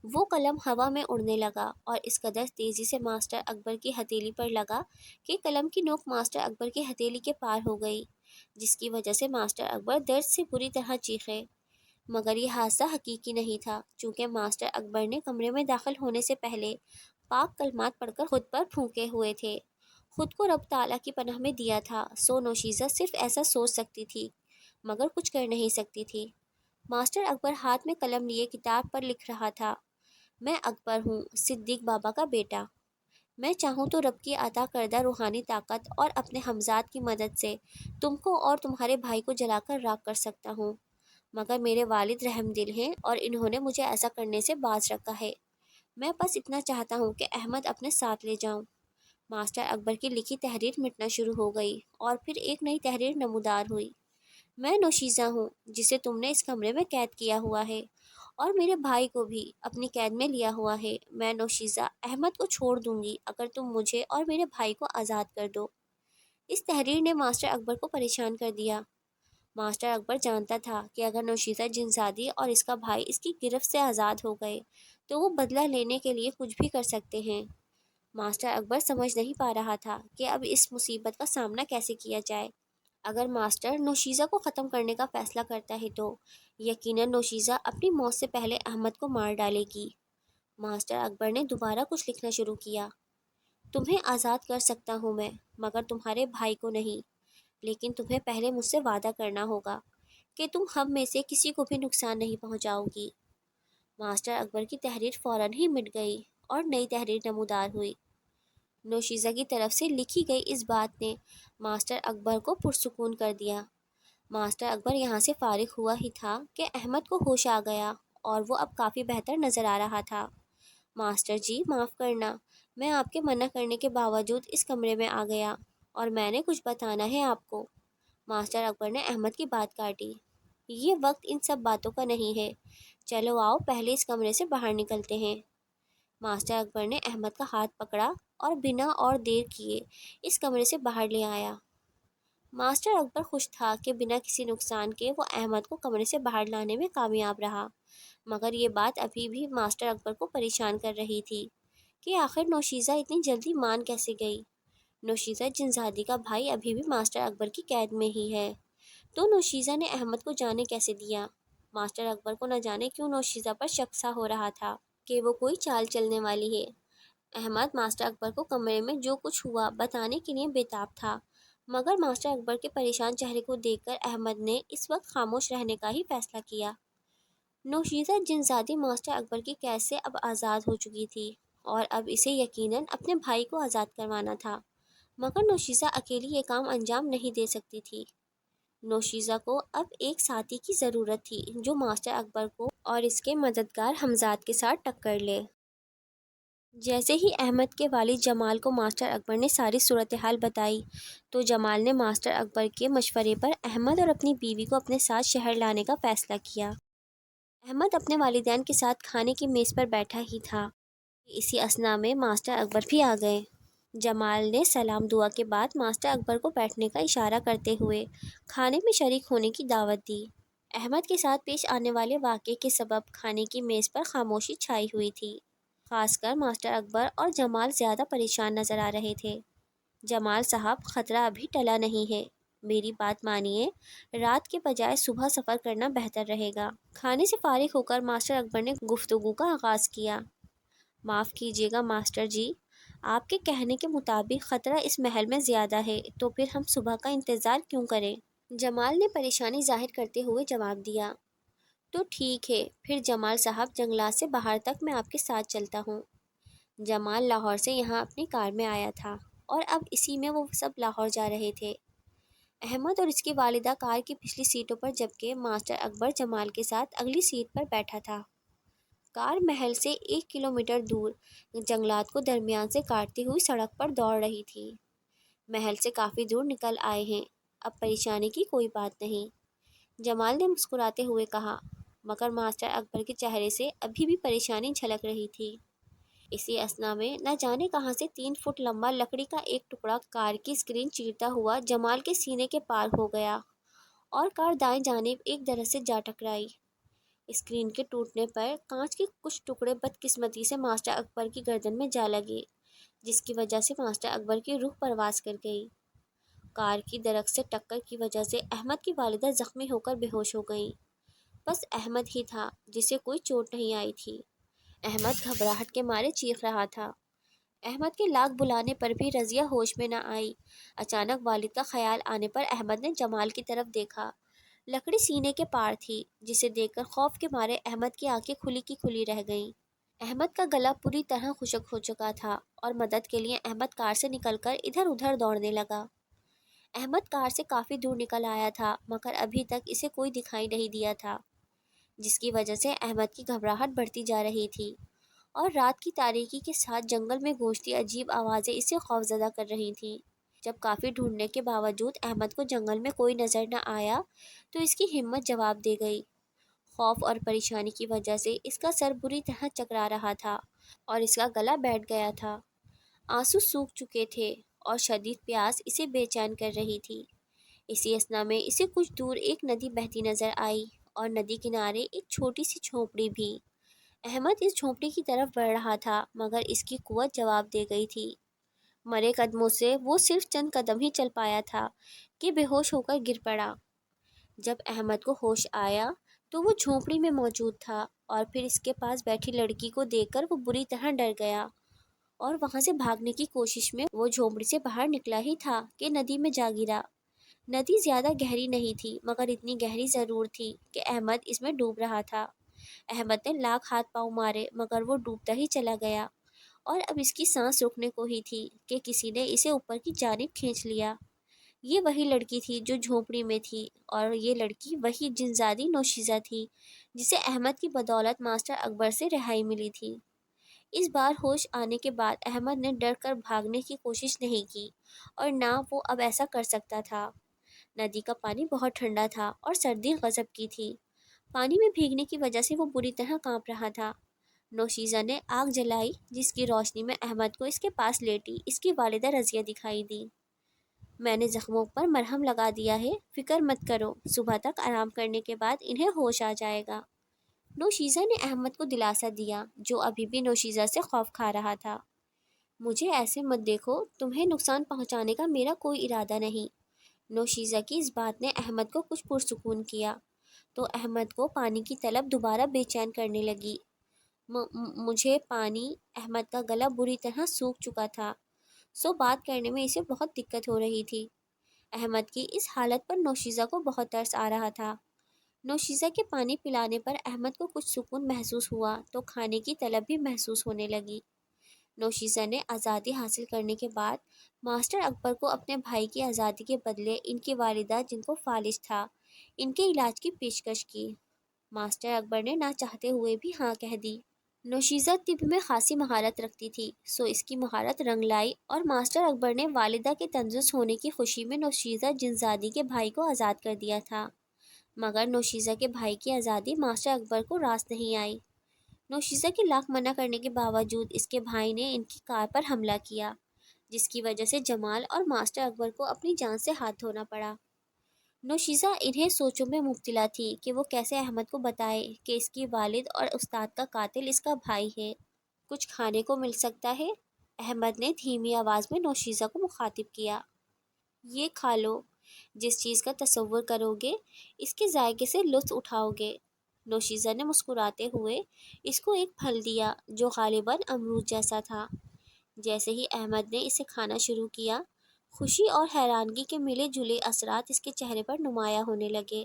وہ قلم ہوا میں اڑنے لگا اور اس قدر تیزی سے ماسٹر اکبر کی ہتھیلی پر لگا کہ قلم کی نوک ماسٹر اکبر کی ہتھیلی کے پار ہو گئی، جس کی وجہ سے ماسٹر اکبر درد سے بری طرح چیخے۔ مگر یہ حادثہ حقیقی نہیں تھا، چونکہ ماسٹر اکبر نے کمرے میں داخل ہونے سے پہلے پاک کلمات پڑھ کر خود پر پھونکے ہوئے تھے، خود کو رب تعالیٰ کی پناہ میں دیا تھا۔ سو نوشیزہ صرف ایسا سوچ سکتی تھی، مگر کچھ کر نہیں سکتی تھی۔ ماسٹر اکبر ہاتھ میں قلم لیے کتاب پر لکھ رہا تھا: میں اکبر ہوں، صدیق بابا کا بیٹا۔ میں چاہوں تو رب کی عطا کردہ روحانی طاقت اور اپنے ہمزاد کی مدد سے تم کو اور تمہارے بھائی کو جلا کر راکھ کر سکتا ہوں، مگر میرے والد رحم دل ہیں اور انہوں نے مجھے ایسا کرنے سے باز رکھا ہے۔ میں بس اتنا چاہتا ہوں کہ احمد اپنے ساتھ لے جاؤں۔ ماسٹر اکبر کی لکھی تحریر مٹنا شروع ہو گئی اور پھر ایک نئی تحریر نمودار ہوئی: میں نوشیزہ ہوں، جسے تم نے اس کمرے میں قید کیا ہوا ہے، اور میرے بھائی کو بھی اپنی قید میں لیا ہوا ہے۔ میں نوشیزہ احمد کو چھوڑ دوں گی اگر تم مجھے اور میرے بھائی کو آزاد کر دو۔ اس تحریر نے ماسٹر اکبر کو پریشان کر دیا۔ ماسٹر اکبر جانتا تھا کہ اگر نوشیزہ جنزادی اور اس کا بھائی اس کی گرفت سے آزاد ہو گئے تو وہ بدلہ لینے کے لیے کچھ بھی کر سکتے ہیں۔ ماسٹر اکبر سمجھ نہیں پا رہا تھا کہ اب اس مصیبت کا سامنا کیسے کیا جائے۔ اگر ماسٹر نوشیزہ کو ختم کرنے کا فیصلہ کرتا ہے تو یقیناً نوشیزہ اپنی موت سے پہلے احمد کو مار ڈالے گی۔ ماسٹر اکبر نے دوبارہ کچھ لکھنا شروع کیا: تمہیں آزاد کر سکتا ہوں میں، مگر تمہارے بھائی کو نہیں۔ لیکن تمہیں پہلے مجھ سے وعدہ کرنا ہوگا کہ تم ہم میں سے کسی کو بھی نقصان نہیں پہنچاؤ گی۔ ماسٹر اکبر کی تحریر فوراً ہی مٹ گئی اور نئی تحریر نمودار ہوئی۔ نوشیزہ کی طرف سے لکھی گئی اس بات نے ماسٹر اکبر کو پرسکون کر دیا۔ ماسٹر اکبر یہاں سے فارغ ہوا ہی تھا کہ احمد کو ہوش آ گیا اور وہ اب کافی بہتر نظر آ رہا تھا۔ ماسٹر جی، معاف کرنا، میں آپ کے منع کرنے کے باوجود اس کمرے میں آ گیا اور میں نے کچھ بتانا ہے آپ کو۔ ماسٹر اکبر نے احمد کی بات کاٹی: یہ وقت ان سب باتوں کا نہیں ہے، چلو آؤ پہلے اس کمرے سے باہر نکلتے ہیں۔ ماسٹر اکبر نے احمد کا ہاتھ پکڑا اور بنا اور دیر کیے اس کمرے سے باہر لے آیا۔ ماسٹر اکبر خوش تھا کہ بنا کسی نقصان کے وہ احمد کو کمرے سے باہر لانے میں کامیاب رہا، مگر یہ بات ابھی بھی ماسٹر اکبر کو پریشان کر رہی تھی کہ آخر نوشیزہ اتنی جلدی مان کیسے گئی۔ نوشیزہ جنزادی کا بھائی ابھی بھی ماسٹر اکبر کی قید میں ہی ہے، تو نوشیزہ نے احمد کو جانے کیسے دیا؟ ماسٹر اکبر کو نہ جانے کیوں نوشیزہ پر شک سا ہو رہا تھا کہ وہ کوئی چال چلنے والی ہے۔ احمد ماسٹر اکبر کو کمرے میں جو کچھ ہوا بتانے کے لیے بےتاب تھا، مگر ماسٹر اکبر کے پریشان چہرے کو دیکھ کر احمد نے اس وقت خاموش رہنے کا ہی فیصلہ کیا۔ نوشیزہ جنزادی ماسٹر اکبر کی قید سے اب آزاد ہو چکی تھی اور اب اسے یقیناً اپنے بھائی کو آزاد کروانا تھا، مگر نوشیزہ اکیلی یہ کام انجام نہیں دے سکتی تھی۔ نوشیزہ کو اب ایک ساتھی کی ضرورت تھی جو ماسٹر اکبر کو اور اس کے مددگار ہمزاد کے ساتھ ٹکر لے۔ جیسے ہی احمد کے والد جمال کو ماسٹر اکبر نے ساری صورتحال بتائی تو جمال نے ماسٹر اکبر کے مشورے پر احمد اور اپنی بیوی کو اپنے ساتھ شہر لانے کا فیصلہ کیا۔ احمد اپنے والدین کے ساتھ کھانے کی میز پر بیٹھا ہی تھا کہ اسی اثنا میں ماسٹر اکبر بھی آ گئے۔ جمال نے سلام دعا کے بعد ماسٹر اکبر کو بیٹھنے کا اشارہ کرتے ہوئے کھانے میں شریک ہونے کی دعوت دی۔ احمد کے ساتھ پیش آنے والے واقعے کے سبب کھانے کی میز پر خاموشی چھائی ہوئی تھی۔ خاص کر ماسٹر اکبر اور جمال زیادہ پریشان نظر آ رہے تھے۔ جمال صاحب، خطرہ ابھی ٹلا نہیں ہے، میری بات مانیے، رات کے بجائے صبح سفر کرنا بہتر رہے گا۔ کھانے سے فارغ ہو کر ماسٹر اکبر نے گفتگو کا آغاز کیا: معاف کیجیے گا ماسٹر جی، آپ کے کہنے کے مطابق خطرہ اس محل میں زیادہ ہے، تو پھر ہم صبح کا انتظار کیوں کریں؟ جمال نے پریشانی ظاہر کرتے ہوئے جواب دیا۔ تو ٹھیک ہے، پھر جمال صاحب، جنگلات سے باہر تک میں آپ کے ساتھ چلتا ہوں۔ جمال لاہور سے یہاں اپنی کار میں آیا تھا اور اب اسی میں وہ سب لاہور جا رہے تھے۔ احمد اور اس کی والدہ کار کی پچھلی سیٹوں پر جبکہ ماسٹر اکبر جمال کے ساتھ اگلی سیٹ پر بیٹھا تھا۔ کار محل سے 1 کلومیٹر دور جنگلات کو درمیان سے کاٹتی ہوئی سڑک پر دوڑ رہی تھی۔ محل سے کافی دور نکل آئے ہیں، اب پریشانی کی کوئی بات نہیں۔ جمال نے مسکراتے ہوئے کہا، مگر ماسٹر اکبر کے چہرے سے ابھی بھی پریشانی جھلک رہی تھی۔ اسی اثنا میں نہ جانے کہاں سے 3 فٹ لمبا لکڑی کا ایک ٹکڑا کار کی اسکرین چیرتا ہوا جمال کے سینے کے پار ہو گیا اور کار دائیں جانب ایک درخت سے جا ٹکرائی۔ اسکرین کے ٹوٹنے پر کانچ کے کچھ ٹکڑے بدقسمتی سے ماسٹر اکبر کی گردن میں جا لگے، جس کی وجہ سے ماسٹر اکبر کی روح پرواز کر گئی۔ کار کی درخت سے ٹکر کی وجہ سے احمد کی والدہ زخمی ہو کر بے ہوش ہو گئیں۔ بس احمد ہی تھا جسے کوئی چوٹ نہیں آئی تھی۔ احمد گھبراہٹ کے مارے چیخ رہا تھا۔ احمد کے لاکھ بلانے پر بھی رضیہ ہوش میں نہ آئی۔ اچانک والد کا خیال آنے پر احمد نے جمال کی طرف دیکھا۔ لکڑی سینے کے پار تھی، جسے دیکھ کر خوف کے مارے احمد کی آنکھیں کھلی کی کھلی رہ گئیں۔ احمد کا گلا پوری طرح خشک ہو چکا تھا اور مدد کے لیے احمد کار سے نکل کر ادھر ادھر دوڑنے لگا۔ احمد کار سے کافی دور نکل آیا تھا مگر ابھی تک اسے کوئی دکھائی نہیں دیا تھا، جس کی وجہ سے احمد کی گھبراہٹ بڑھتی جا رہی تھی اور رات کی تاریکی کے ساتھ جنگل میں گونجتی عجیب آوازیں اسے خوفزدہ کر رہی تھیں۔ جب کافی ڈھونڈنے کے باوجود احمد کو جنگل میں کوئی نظر نہ آیا تو اس کی ہمت جواب دے گئی۔ خوف اور پریشانی کی وجہ سے اس کا سر بری طرح چکرا رہا تھا اور اس کا گلا بیٹھ گیا تھا۔ آنسو سوکھ چکے تھے اور شدید پیاس اسے بے چین کر رہی تھی۔ اسی اثنا میں اسے کچھ دور ایک ندی بہتی نظر آئی اور ندی کنارے ایک چھوٹی سی جھونپڑی بھی۔ احمد اس جھونپڑی کی طرف بڑھ رہا تھا مگر اس کی قوت جواب دے گئی تھی۔ مرے قدموں سے وہ صرف چند قدم ہی چل پایا تھا کہ بے ہوش ہو کر گر پڑا۔ جب احمد کو ہوش آیا تو وہ جھونپڑی میں موجود تھا اور پھر اس کے پاس بیٹھی لڑکی کو دیکھ کر وہ بری طرح ڈر گیا اور وہاں سے بھاگنے کی کوشش میں وہ جھونپڑی سے باہر نکلا ہی تھا کہ ندی میں جا گرا۔ ندی زیادہ گہری نہیں تھی مگر اتنی گہری ضرور تھی کہ احمد اس میں ڈوب رہا تھا۔ احمد نے لاکھ ہاتھ پاؤں مارے مگر وہ ڈوبتا ہی چلا گیا اور اب اس کی سانس رکنے کو ہی تھی کہ کسی نے اسے اوپر کی جانب کھینچ لیا۔ یہ وہی لڑکی تھی جو جھونپڑی میں تھی اور یہ لڑکی وہی جنزادی نوشیزہ تھی جسے احمد کی بدولت ماسٹر اکبر سے رہائی ملی تھی۔ اس بار ہوش آنے کے بعد احمد نے ڈر کر بھاگنے کی کوشش نہیں کی اور نہ وہ اب ایسا کر سکتا تھا۔ ندی کا پانی بہت ٹھنڈا تھا اور سردی غضب کی تھی۔ پانی میں بھیگنے کی وجہ سے وہ بری طرح کانپ رہا تھا۔ نوشیزہ نے آگ جلائی جس کی روشنی میں احمد کو اس کے پاس لیٹی اس کی والدہ رضیہ دکھائی دی۔ میں نے زخموں پر مرہم لگا دیا ہے، فکر مت کرو، صبح تک آرام کرنے کے بعد انہیں ہوش آ جائے گا۔ نوشیزہ نے احمد کو دلاسا دیا جو ابھی بھی نوشیزہ سے خوف کھا رہا تھا۔ مجھے ایسے مت دیکھو، تمہیں نقصان پہنچانے کا میرا کوئی ارادہ نہیں۔ نوشیزہ کی اس بات نے احمد کو کچھ پرسکون کیا تو احمد کو پانی کی طلب دوبارہ بے چین کرنے لگی۔ مجھے پانی۔ احمد کا گلا بری طرح سوکھ چکا تھا سو بات کرنے میں اسے بہت دقت ہو رہی تھی۔ احمد کی اس حالت پر نوشیزہ کو بہت ترس آ رہا تھا۔ نوشیزہ کے پانی پلانے پر احمد کو کچھ سکون محسوس ہوا تو کھانے کی طلب بھی محسوس ہونے لگی۔ نوشیزہ نے آزادی حاصل کرنے کے بعد ماسٹر اکبر کو اپنے بھائی کی آزادی کے بدلے ان کی والدہ جن کو فالج تھا ان کے علاج کی پیشکش کی۔ ماسٹر اکبر نے نہ چاہتے ہوئے بھی ہاں کہہ دی۔ نوشیزہ طب میں خاصی مہارت رکھتی تھی سو اس کی مہارت رنگ لائی اور ماسٹر اکبر نے والدہ کے تندرست ہونے کی خوشی میں نوشیزہ جنزادی کے بھائی کو آزاد کر دیا تھا، مگر نوشیزہ کے بھائی کی آزادی ماسٹر اکبر کو راس نہیں آئی۔ نوشیزہ کے لاکھ منع کرنے کے باوجود اس کے بھائی نے ان کی کار پر حملہ کیا جس کی وجہ سے جمال اور ماسٹر اکبر کو اپنی جان سے ہاتھ دھونا پڑا۔ نوشیزہ انہیں سوچوں میں مبتلا تھی کہ وہ کیسے احمد کو بتائے کہ اس کی والد اور استاد کا قاتل اس کا بھائی ہے۔ کچھ کھانے کو مل سکتا ہے؟ احمد نے دھیمی آواز میں نوشیزہ کو مخاطب کیا۔ یہ کھا لو، جس چیز کا تصور کرو گے اس کے ذائقے سے لطف اٹھاؤ گے۔ نوشیزہ نے مسکراتے ہوئے اس کو ایک پھل دیا جو غالباً امرود جیسا تھا۔ جیسے ہی احمد نے اسے کھانا شروع کیا خوشی اور حیرانگی کے ملے جلے اثرات اس کے چہرے پر نمایاں ہونے لگے۔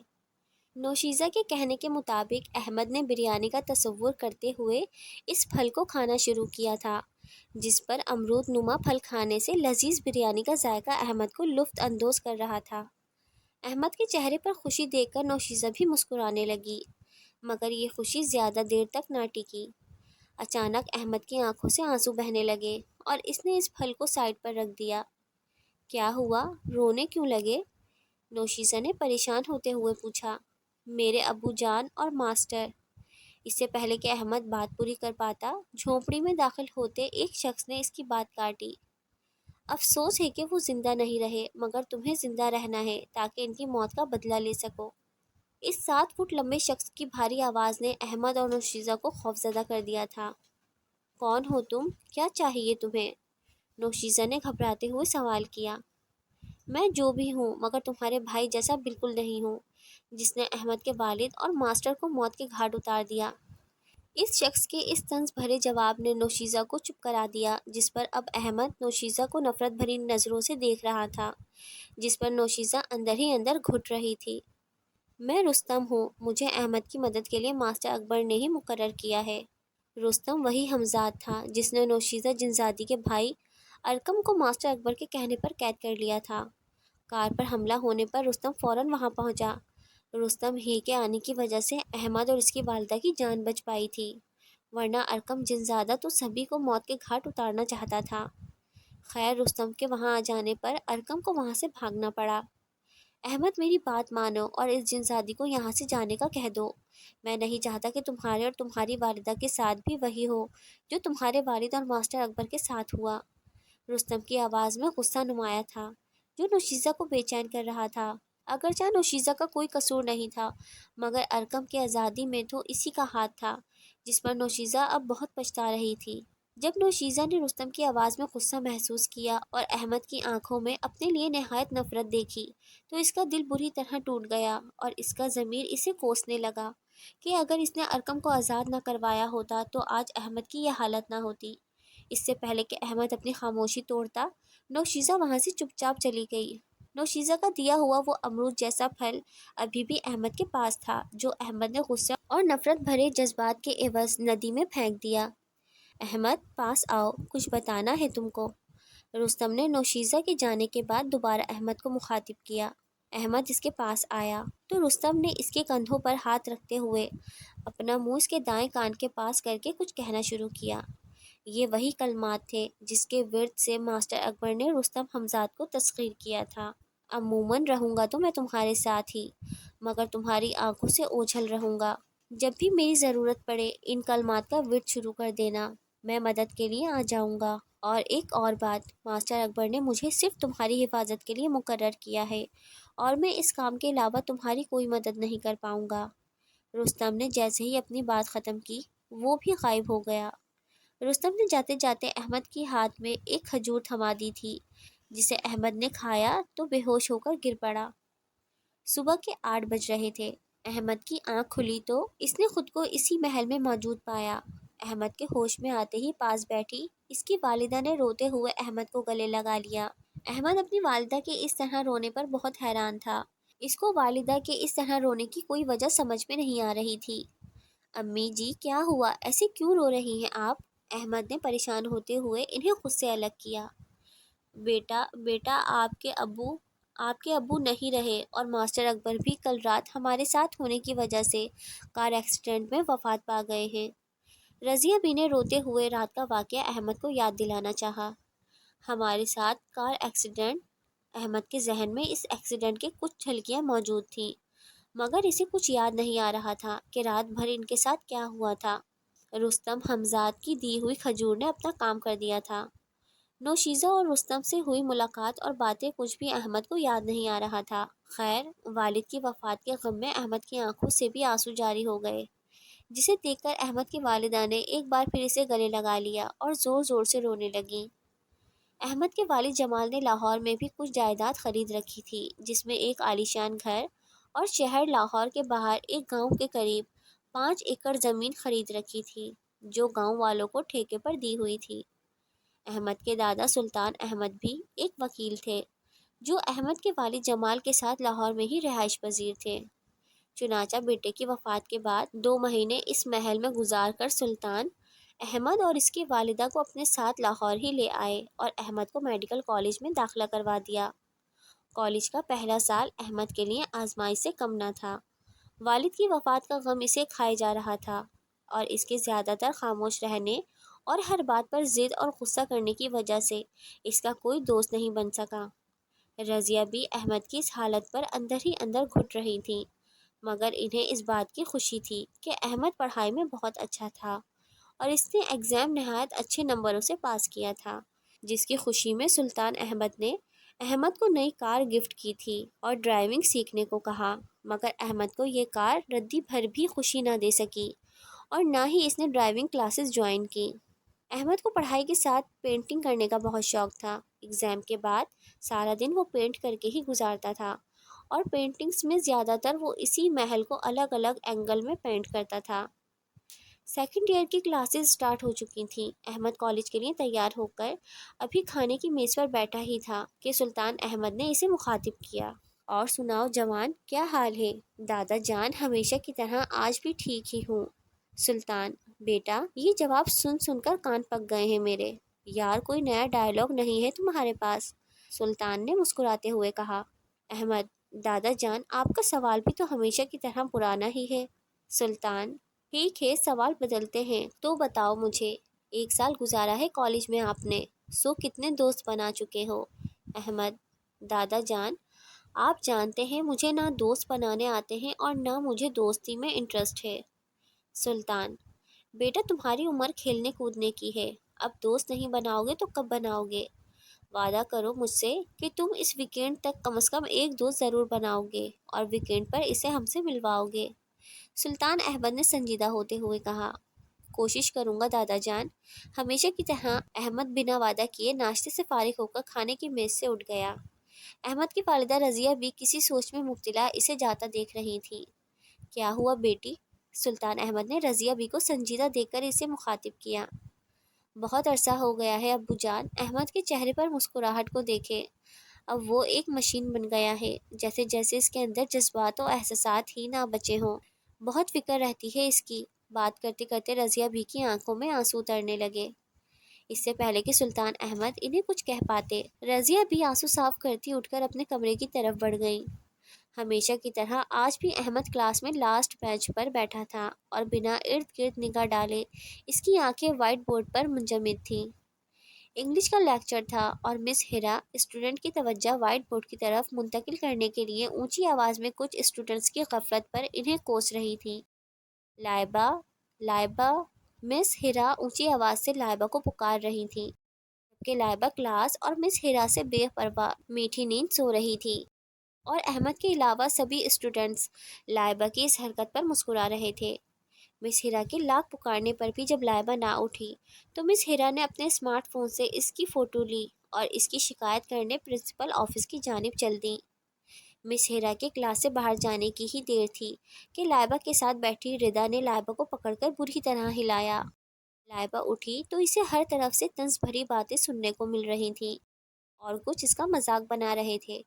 نوشیزہ کے کہنے کے مطابق احمد نے بریانی کا تصور کرتے ہوئے اس پھل کو کھانا شروع کیا تھا جس پر امرود نما پھل کھانے سے لذیذ بریانی کا ذائقہ احمد کو لطف اندوز کر رہا تھا۔ احمد کے چہرے پر خوشی دیکھ کر نوشیزہ بھی مسکرانے لگی مگر یہ خوشی زیادہ دیر تک نہ ٹکی۔ اچانک احمد کی آنکھوں سے آنسو بہنے لگے اور اس نے اس پھل کو سائڈ پر رکھ دیا۔ کیا ہوا؟ رونے کیوں لگے؟ نوشیزہ نے پریشان ہوتے ہوئے پوچھا۔ میرے ابو جان اور ماسٹر۔ اس سے پہلے کہ احمد بات پوری کر پاتا، جھونپڑی میں داخل ہوتے ایک شخص نے اس کی بات کاٹی۔ افسوس ہے کہ وہ زندہ نہیں رہے، مگر تمہیں زندہ رہنا ہے تاکہ ان کی موت کا بدلہ لے سکو۔ اس 7 فٹ لمبے شخص کی بھاری آواز نے احمد اور نوشیزہ کو خوفزدہ کر دیا تھا۔ کون ہو تم؟ کیا چاہیے تمہیں؟ نوشیزہ نے گھبراتے ہوئے سوال کیا۔ میں جو بھی ہوں، مگر تمہارے بھائی جیسا بالکل نہیں ہوں، جس نے احمد کے والد اور ماسٹر کو موت کے گھاٹ اتار دیا۔ اس شخص کے اس طنز بھرے جواب نے نوشیزہ کو چپ کرا دیا، جس پر اب احمد نوشیزہ کو نفرت بھری نظروں سے دیکھ رہا تھا، جس پر نوشیزہ اندر ہی اندر گھٹ رہی تھی۔ میں رستم ہوں، مجھے احمد کی مدد کے لیے ماسٹر اکبر نے ہی مقرر کیا ہے۔ رستم وہی ہمزاد تھا جس نے نوشیزہ جنزادی کے بھائی ارکم کو ماسٹر اکبر کے کہنے پر قید کر لیا تھا۔ کار پر حملہ ہونے پر رستم فوراً وہاں پہنچا۔ رستم ہی کے آنے کی وجہ سے احمد اور اس کی والدہ کی جان بچ پائی تھی، ورنہ ارکم جنزادہ تو سبھی کو موت کے گھاٹ اتارنا چاہتا تھا۔ خیر، رستم کے وہاں آ جانے پر ارکم کو وہاں سے بھاگنا پڑا۔ احمد، میری بات مانو اور اس جنزادی کو یہاں سے جانے کا کہہ دو۔ میں نہیں چاہتا کہ تمہارے اور تمہاری والدہ کے ساتھ بھی وہی ہو جو تمہارے والد اور ماسٹر اکبر کے ساتھ ہوا۔ رستم کی آواز میں غصہ نمایاں تھا، جو نوشیزہ کو بے چین کر رہا تھا۔ اگرچہ نوشیزہ کا کوئی قصور نہیں تھا، مگر ارکم کی آزادی میں تو اسی کا ہاتھ تھا، جس پر نوشیزہ اب بہت پچھتا رہی تھی۔ جب نوشیزہ نے رستم کی آواز میں غصہ محسوس کیا اور احمد کی آنکھوں میں اپنے لیے نہایت نفرت دیکھی، تو اس کا دل بری طرح ٹوٹ گیا اور اس کا ضمیر اسے کوسنے لگا کہ اگر اس نے ارکم کو آزاد نہ کروایا ہوتا تو آج احمد کی یہ حالت نہ ہوتی۔ اس سے پہلے کہ احمد اپنی خاموشی توڑتا، نوشیزہ وہاں سے چپ چاپ چلی گئی۔ نوشیزہ کا دیا ہوا وہ امرود جیسا پھل ابھی بھی احمد کے پاس تھا، جو احمد نے غصہ اور نفرت بھرے جذبات کے عوض ندی میں پھینک دیا۔ احمد، پاس آؤ، کچھ بتانا ہے تم کو۔ رستم نے نوشیزہ کے جانے کے بعد دوبارہ احمد کو مخاطب کیا۔ احمد اس کے پاس آیا تو رستم نے اس کے کندھوں پر ہاتھ رکھتے ہوئے اپنا منہ اس کے دائیں کان کے پاس کر کے کچھ کہنا شروع کیا۔ یہ وہی کلمات تھے جس کے ورد سے ماسٹر اکبر نے رستم حمزاد کو تسخیر کیا تھا۔ عموماً رہوں گا تو میں تمہارے ساتھ ہی، مگر تمہاری آنکھوں سے اوجھل رہوں گا۔ جب بھی میری ضرورت پڑے ان کلمات کا ورد شروع کر دینا، میں مدد کے لیے آ جاؤں گا۔ اور ایک اور بات، ماسٹر اکبر نے مجھے صرف تمہاری حفاظت کے لیے مقرر کیا ہے اور میں اس کام کے علاوہ تمہاری کوئی مدد نہیں کر پاؤں گا۔ رستم نے جیسے ہی اپنی بات ختم کی، وہ بھی غائب ہو گیا۔ رستم نے جاتے جاتے احمد کی ہاتھ میں ایک کھجور تھما دی تھی، جسے احمد نے کھایا تو بے ہوش ہو کر گر پڑا۔ صبح کے 8 بج رہے تھے۔ احمد کی آنکھ کھلی تو اس نے خود کو اسی محل میں موجود پایا۔ احمد کے ہوش میں آتے ہی پاس بیٹھی اس کی والدہ نے روتے ہوئے احمد کو گلے لگا لیا۔ احمد اپنی والدہ کے اس طرح رونے پر بہت حیران تھا۔ اس کو والدہ کے اس طرح رونے کی کوئی وجہ سمجھ میں نہیں آ رہی تھی۔ امی جی، کیا ہوا؟ ایسے کیوں رو رہی ہیں آپ؟ احمد نے پریشان ہوتے ہوئے انہیں خود سے الگ کیا۔ بیٹا آپ کے ابو نہیں رہے اور ماسٹر اکبر بھی کل رات ہمارے ساتھ ہونے کی وجہ سے کار ایکسیڈنٹ میں وفات پا گئے ہیں۔ رضیہ بھی نے روتے ہوئے رات کا واقعہ احمد کو یاد دلانا چاہا۔ ہمارے ساتھ کار ایکسیڈنٹ؟ احمد کے ذہن میں اس ایکسیڈنٹ کے کچھ جھلکیاں موجود تھیں، مگر اسے کچھ یاد نہیں آ رہا تھا کہ رات بھر ان کے ساتھ کیا ہوا تھا۔ رستم حمزاد کی دی ہوئی کھجور نے اپنا کام کر دیا تھا۔ نوشیزہ اور رستم سے ہوئی ملاقات اور باتیں کچھ بھی احمد کو یاد نہیں آ رہا تھا۔ خیر، والد کی وفات کے غم میں احمد کی آنکھوں سے بھی آنسو جاری ہو گئے، جسے دیکھ کر احمد کی والدہ نے ایک بار پھر اسے گلے لگا لیا اور زور زور سے رونے لگیں۔ احمد کے والد جمال نے لاہور میں بھی کچھ جائیداد خرید رکھی تھی، جس میں ایک عالیشان گھر اور شہر لاہور کے باہر ایک گاؤں کے قریب 5 ایکڑ زمین خرید رکھی تھی، جو گاؤں والوں کو ٹھیکے پر دی ہوئی تھی۔ احمد کے دادا سلطان احمد بھی ایک وکیل تھے، جو احمد کے والد جمال کے ساتھ لاہور میں ہی رہائش پذیر تھے۔ چنانچہ بیٹے کی وفات کے بعد 2 مہینے اس محل میں گزار کر سلطان احمد اور اس کی والدہ کو اپنے ساتھ لاہور ہی لے آئے اور احمد کو میڈیکل کالج میں داخلہ کروا دیا۔ کالج کا پہلا سال احمد کے لیے آزمائش سے کم نہ تھا۔ والد کی وفات کا غم اسے کھائے جا رہا تھا اور اس کے زیادہ تر خاموش رہنے اور ہر بات پر ضد اور غصہ کرنے کی وجہ سے اس کا کوئی دوست نہیں بن سکا۔ رضیہ بھی احمد کی اس حالت پر اندر ہی اندر گھٹ رہی تھیں، مگر انہیں اس بات کی خوشی تھی کہ احمد پڑھائی میں بہت اچھا تھا اور اس نے ایگزام نہایت اچھے نمبروں سے پاس کیا تھا، جس کی خوشی میں سلطان احمد نے احمد کو نئی کار گفٹ کی تھی اور ڈرائیونگ سیکھنے کو کہا، مگر احمد کو یہ کار ردی بھر بھی خوشی نہ دے سکی اور نہ ہی اس نے ڈرائیونگ کلاسز جوائن کی۔ احمد کو پڑھائی کے ساتھ پینٹنگ کرنے کا بہت شوق تھا۔ ایگزام کے بعد سارا دن وہ پینٹ کر کے ہی گزارتا تھا اور پینٹنگز میں زیادہ تر وہ اسی محل کو الگ الگ اینگل میں پینٹ کرتا تھا۔ سیکنڈ ایئر کی کلاسز سٹارٹ ہو چکی تھیں۔ احمد کالج کے لیے تیار ہو کر ابھی کھانے کی میز پر بیٹھا ہی تھا کہ سلطان احمد نے اسے مخاطب کیا۔ اور سناؤ جوان، کیا حال ہے؟ دادا جان ہمیشہ کی طرح آج بھی ٹھیک ہی ہوں۔ سلطان: بیٹا، یہ جواب سن سن کر کان پک گئے ہیں میرے۔ یار، کوئی نیا ڈائیلاگ نہیں ہے تمہارے پاس؟ سلطان نے مسکراتے ہوئے کہا۔ احمد: دادا جان، آپ کا سوال بھی تو ہمیشہ کی طرح پرانا ہی ہے۔ سلطان: ٹھیک ہے، سوال بدلتے ہیں تو بتاؤ مجھے، 1 سال گزارا ہے کالج میں آپ نے، سو کتنے دوست بنا چکے ہو؟ احمد: دادا جان، آپ جانتے ہیں مجھے نہ دوست بنانے آتے ہیں اور نہ مجھے دوستی میں انٹرسٹ ہے۔ سلطان: بیٹا، تمہاری عمر کھیلنے کودنے کی ہے، اب دوست نہیں بناؤ گے تو کب بناؤ گے؟ وعدہ کرو مجھ سے کہ تم اس ویکینڈ تک کم از کم ایک دوست ضرور بناؤ گے اور ویکینڈ پر اسے ہم سے ملواؤ گے۔ سلطان احمد نے سنجیدہ ہوتے ہوئے کہا۔ کوشش کروں گا دادا جان۔ ہمیشہ کی طرح احمد بنا وعدہ کیے ناشتے سے فارغ ہو کر کھانے کی میز سے اٹھ گیا۔ احمد کی والدہ رضیہ بھی کسی سوچ میں مبتلا اسے جاتا دیکھ رہی تھی۔ کیا ہوا بیٹی؟ سلطان احمد نے رضیہ بھی کو سنجیدہ دیکھ کر اسے مخاطب کیا۔ بہت عرصہ ہو گیا ہے ابو جان۔ احمد کے چہرے پر مسکراہٹ کو دیکھے، اب وہ ایک مشین بن گیا ہے، جیسے جیسے اس کے اندر جذبات و احساسات ہی نہ بچے ہوں۔ بہت فکر رہتی ہے اس کی۔ بات کرتے کرتے رضیہ بھی کی آنکھوں میں آنسو اترنے لگے۔ اس سے پہلے کہ سلطان احمد انہیں کچھ کہہ پاتے، رضیہ بھی آنسو صاف کرتی اٹھ کر اپنے کمرے کی طرف بڑھ گئی۔ ہمیشہ کی طرح آج بھی احمد کلاس میں لاسٹ بینچ پر بیٹھا تھا اور بنا ارد گرد نگاہ ڈالے اس کی آنکھیں وائٹ بورڈ پر منجمد تھیں۔ انگلش کا لیکچر تھا اور مس ہیرا اسٹوڈنٹ کی توجہ وائٹ بورڈ کی طرف منتقل کرنے کے لیے اونچی آواز میں کچھ اسٹوڈنٹس کی غفلت پر انہیں کوس رہی تھی۔ لائبہ، لائبہ! مس ہیرا اونچی آواز سے لائبہ کو پکار رہی تھیں، جبکہ لائبہ کلاس اور مس ہیرا سے بے پرواہ میٹھی نیند سو رہی تھی، اور احمد کے علاوہ سبھی اسٹوڈنٹس لائبہ کی اس حرکت پر مسکرا رہے تھے۔ مس ہیرا کے لاکھ پکارنے پر بھی جب لائبہ نہ اٹھی تو مس ہیرا نے اپنے اسمارٹ فون سے اس کی فوٹو لی اور اس کی شکایت کرنے پرنسپل آفس کی جانب چل دیں۔ مس ہیرا کے کلاس سے باہر جانے کی ہی دیر تھی کہ لائبہ کے ساتھ بیٹھی ردا نے لائبہ کو پکڑ کر بری طرح ہلایا۔ لائبہ اٹھی تو اسے ہر طرف سے طنز بھری باتیں سننے کو مل رہی تھیں اور کچھ اس کا مذاق بنا رہے تھے۔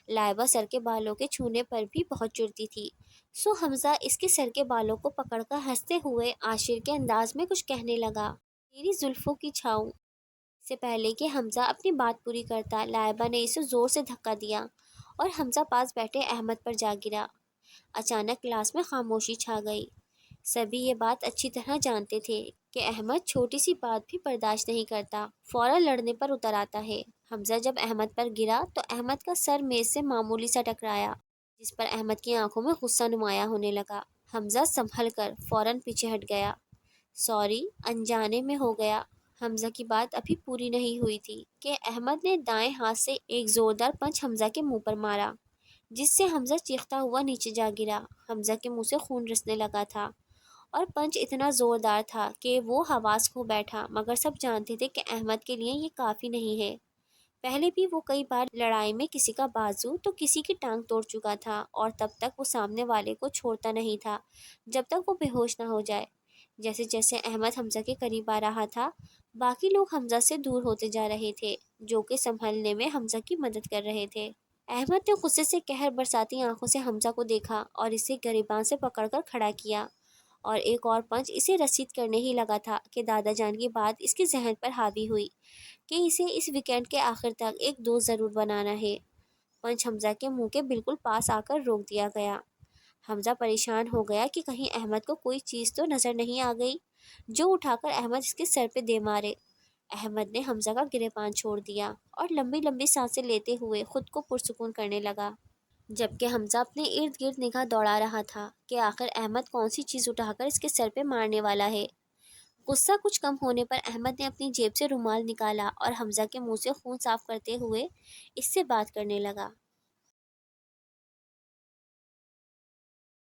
لائبہ سر کے بالوں کے چھونے پر بھی بہت چڑتی تھی، سو حمزہ اس کے سر کے بالوں کو پکڑ کر ہنستے ہوئے عاشر کے انداز میں کچھ کہنے لگا۔ تیری زلفوں کی چھاؤں! اس سے پہلے کہ حمزہ اپنی بات پوری کرتا، لائبہ نے اسے زور سے دھکا دیا اور حمزہ پاس بیٹھے احمد پر جا گرا۔ اچانک کلاس میں خاموشی چھا گئی۔ سبھی یہ بات اچھی طرح جانتے تھے کہ احمد چھوٹی سی بات بھی برداشت نہیں کرتا، فوراً لڑنے پر اتر آتا ہے۔ حمزہ جب احمد پر گرا تو احمد کا سر میز سے معمولی سا ٹکرایا، جس پر احمد کی آنکھوں میں غصہ نمایاں ہونے لگا۔ حمزہ سنبھل کر فوراً پیچھے ہٹ گیا۔ سوری، انجانے میں ہو گیا۔ حمزہ کی بات ابھی پوری نہیں ہوئی تھی کہ احمد نے دائیں ہاتھ سے ایک زوردار پنچ حمزہ کے منہ پر مارا، جس سے حمزہ چیختا ہوا نیچے جا گرا۔ حمزہ کے منہ سے خون رسنے لگا تھا اور پنچ اتنا زوردار تھا کہ وہ حواس کھو بیٹھا، مگر سب جانتے تھے کہ احمد کے لیے یہ کافی نہیں ہے۔ پہلے بھی وہ کئی بار لڑائی میں کسی کا بازو تو کسی کی ٹانگ توڑ چکا تھا اور تب تک وہ سامنے والے کو چھوڑتا نہیں تھا جب تک وہ بے ہوش نہ ہو جائے۔ جیسے جیسے احمد حمزہ کے قریب آ رہا تھا، باقی لوگ حمزہ سے دور ہوتے جا رہے تھے، جو کہ سنبھلنے میں حمزہ کی مدد کر رہے تھے۔ احمد نے غصے سے قہر برساتی آنکھوں سے حمزہ کو دیکھا اور اسے گریباں سے پکڑ کر کھڑا کیا، اور ایک اور پنچ اسے رسید کرنے ہی لگا تھا کہ دادا جان کی بات اس کے ذہن پر حاوی ہوئی کہ اسے اس ویکینڈ کے آخر تک ایک دوست ضرور بنانا ہے۔ پنچ حمزہ کے منہ کے بالکل پاس آ کر روک دیا گیا۔ حمزہ پریشان ہو گیا کہ کہیں احمد کو کوئی چیز تو نظر نہیں آ گئی جو اٹھا کر احمد اس کے سر پہ دے مارے۔ احمد نے حمزہ کا گریباں چھوڑ دیا اور لمبی لمبی سانسیں لیتے ہوئے خود کو پرسکون کرنے لگا۔ جبکہ حمزہ اپنے ارد گرد نگاہ دوڑا رہا تھا کہ آخر احمد کون سی چیز اٹھا کر اس کے سر پہ مارنے والا ہے۔ غصہ کچھ کم ہونے پر احمد نے اپنی جیب سے رومال نکالا اور حمزہ کے منہ سے خون صاف کرتے ہوئے اس سے بات کرنے لگا۔